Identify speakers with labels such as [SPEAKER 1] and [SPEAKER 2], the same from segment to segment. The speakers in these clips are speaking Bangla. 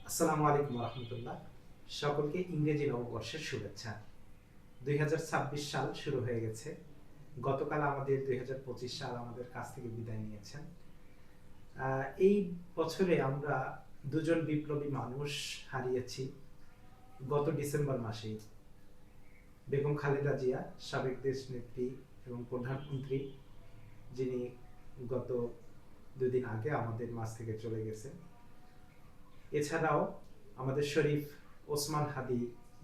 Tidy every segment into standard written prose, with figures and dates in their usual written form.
[SPEAKER 1] আসসালামু আলাইকুম রহমতুল্লাহ। সকলকে ইংরেজি নববর্ষের শুভেচ্ছা। 2026 সাল শুরু হয়ে গেছে। গতকাল আমাদের 2025 সাল আমাদের কাছ থেকে বিদায় নিয়েছেন। এই বছরে আমরা দুজন বিপ্লবী মানুষ হারিয়েছি গত ডিসেম্বর মাসেই। বেগম খালেদা জিয়া, সাবেক দেশনেত্রী এবং প্রধানমন্ত্রী, যিনি গত দুদিন আগে আমাদের মাঝ থেকে চলে গেছেন। এছাড়াও আমাদের শরীফ ওসমান হাদি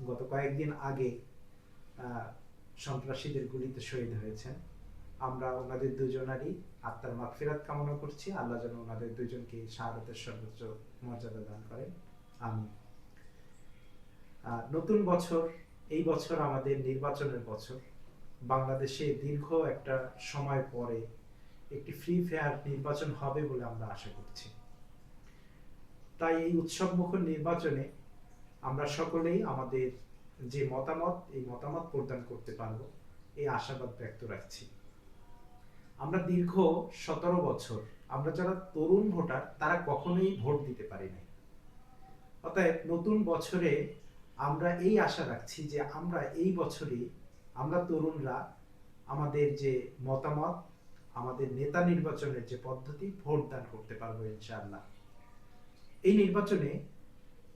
[SPEAKER 1] গত কয়েকদিন আগে সন্ত্রাসীদের গুলিতে শহীদ হয়েছেন। আমরা ওনাদের দুজনারই আত্মার মাগফিরাত কামনা করছি। আল্লাহ যেন ওনাদের দুজনকে শাহাদাতের সর্বোচ্চ মর্যাদা দান করেন। আমি নতুন বছর, এই বছর আমাদের নির্বাচনের বছর। বাংলাদেশে দীর্ঘ একটা সময় পরে একটি ফ্রি ফেয়ার নির্বাচন হবে বলে আমরা আশা করছি। তাই এই উৎসবমুখর নির্বাচনে আমরা সকলেই আমাদের যে মতামত, এই মতামত প্রদান করতে পারবো এই আশাবাদ ব্যক্ত রাখছি। আমরা দীর্ঘ 17 বছর, আমরা যারা তরুণ ভোটার তারা কখনোই ভোট দিতে পারি নাই। অতএব নতুন বছরে আমরা এই আশা রাখছি যে আমরা এই বছরে আমরা তরুণরা আমাদের যে মতামত, আমাদের নেতা নির্বাচনের যে পদ্ধতি, ভোট দান করতে পারবো ইনশাআল্লাহ। এই নির্বাচনে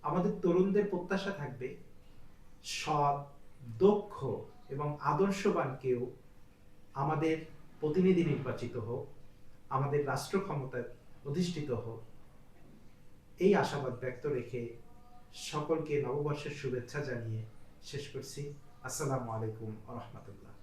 [SPEAKER 1] আমাদের তরুণদের প্রত্যাশা থাকবে সৎ, দক্ষ এবং আদর্শবান কেউ আমাদের প্রতিনিধি নির্বাচিত হোক, আমাদের রাষ্ট্র ক্ষমতায় অধিষ্ঠিত হোক। এই আশাবাদ ব্যক্ত রেখে সকলকে নববর্ষের শুভেচ্ছা জানিয়ে শেষ করছি। আসসালামু আলাইকুম ওয়া রাহমাতুল্লাহ।